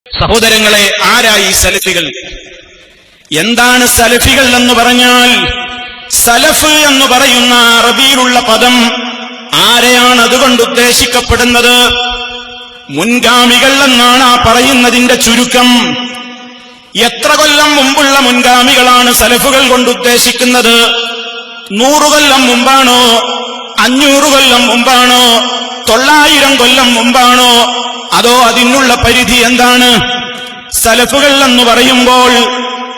സഹോദരങ്ങളെ, ആരായി സലഫികൾ? എന്താണ് സലഫികൾ എന്ന് പറഞ്ഞാൽ, സലഫ് എന്ന് പറയുന്ന അറബിയിലുള്ള പദം ആരെയാണ് അതുകൊണ്ട് ഉദ്ദേശിക്കപ്പെടുന്നത്? മുൻഗാമികൾ എന്നാണ് ആ പറയുന്നതിന്റെ ചുരുക്കം. എത്ര കൊല്ലം മുമ്പുള്ള മുൻഗാമികളാണ് സലഫുകൾ കൊണ്ട് ഉദ്ദേശിക്കുന്നത്? 100 കൊല്ലം മുമ്പാണോ? 500 കൊല്ലം മുമ്പാണോ? 900 കൊല്ലം മുമ്പാണോ? അതോ അതിനുള്ള പരിധി എന്താണ്? സലഫുകൾ എന്ന് പറയുമ്പോൾ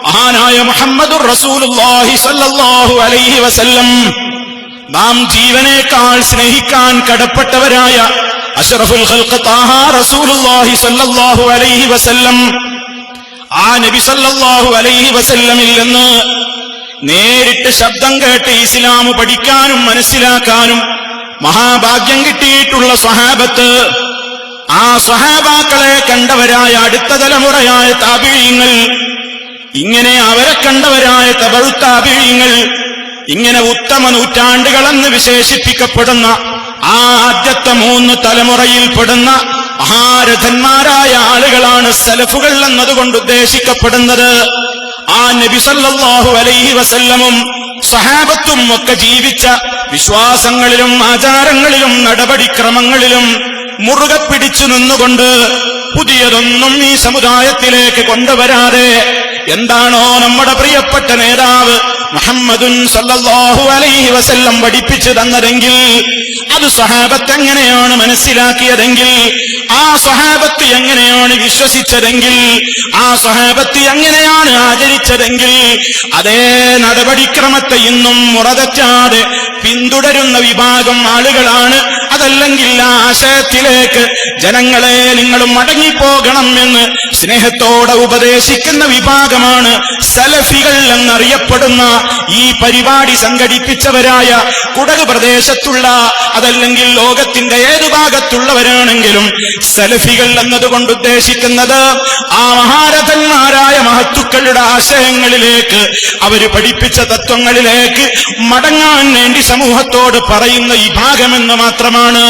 മഹാനായ മുഹമ്മദുർ റസൂലുള്ളാഹി സ്വല്ലല്ലാഹു അലൈഹി വസല്ലം, നാം ജീവനേക്കാൾ സ്നേഹിക്കാൻ കടപ്പെട്ടവരായ അഷ്റഫുൽ ഖൽഖ് ത്വാഹ റസൂലുള്ളാഹി സ്വല്ലല്ലാഹു അലൈഹി വസല്ലം, ആ നബി സല്ലല്ലാഹു അലൈഹി വസല്ലമിൽ നിന്ന് നേരിട്ട് ശബ്ദം കേട്ട് ഇസ്ലാം പഠിക്കാനും മനസ്സിലാക്കാനും മഹാഭാഗ്യം കിട്ടിയിട്ടുള്ള സ്വഹാബത്ത്, ആ സ്വഹാബാക്കളെ കണ്ടവരായ അടുത്ത തലമുറയായ താബിഈങ്ങൾ, ഇങ്ങനെ അവരെ കണ്ടവരായ തബഉ താബിഈങ്ങൾ, ഇങ്ങനെ ഉത്തമ നൂറ്റാണ്ടുകളെന്ന് വിശേഷിപ്പിക്കപ്പെടുന്ന ആ ആദ്യത്തെ 3 തലമുറയിൽപ്പെടുന്ന മഹാരഥന്മാരായ ആളുകളാണ് സലഫുകൾ എന്നതുകൊണ്ട് ഉദ്ദേശിക്കപ്പെടുന്നത്. ആ നബി സല്ലല്ലാഹു അലൈഹി വസല്ലമും സ്വഹാബത്തും ഒക്കെ ജീവിച്ച വിശ്വാസങ്ങളിലും ആചാരങ്ങളിലും നടപടിക്രമങ്ങളിലും മുറുകെ പിടിച്ചു നിന്നുകൊണ്ട് പുതിയതൊന്നും ഈ സമുദായത്തിലേക്ക് കൊണ്ടുവരാതെ എന്താണോ നമ്മുടെ പ്രിയപ്പെട്ട നേതാവ് മുഹമ്മദുൻ സല്ലല്ലാഹു അലൈഹി വസല്ലം പഠിപ്പിച്ചു തന്നതെങ്കിൽ, അത് സ്വഹാബത്ത് എങ്ങനെയാണ് മനസ്സിലാക്കിയതെങ്കിൽ, ആ സ്വഹാബത്ത് എങ്ങനെയാണ് വിശ്വസിച്ചതെങ്കിൽ, ആ സ്വഹാബത്ത് എങ്ങനെയാണ് ആചരിച്ചതെങ്കിൽ, അതേ നടപടിക്രമത്തെ ഇന്നും മുറതെറ്റാതെ പിന്തുടരുന്ന വിഭാഗം ആളുകളാണ്. അതല്ലെങ്കിൽ ആ ആശയത്തിലേക്ക് ജനങ്ങളെ നിങ്ങളും മടങ്ങിപ്പോകണം എന്ന് സ്നേഹത്തോടെ ഉപദേശിക്കുന്ന വിഭാഗമാണ് സലഫികൾ എന്നറിയപ്പെടുന്ന ഈ പരിപാടി സംഘടിപ്പിച്ചവരായ കുടക് പ്രദേശത്തുള്ള, അതല്ലെങ്കിൽ ലോകത്തിന്റെ ഏതു ഭാഗത്തുള്ളവരാണെങ്കിലും സലഫികൾ എന്നതുകൊണ്ട് ഉദ്ദേശിക്കുന്നത് ആ മഹാരഥന്മാരായ മഹത്തുക്കളുടെ ആശയങ്ങളിലേക്ക്, അവര് പഠിപ്പിച്ച തത്വങ്ങളിലേക്ക് മടങ്ങാൻ വേണ്ടി സമൂഹത്തോട് പറയുന്ന വിഭാഗമെന്ന് മാത്രമാണ്.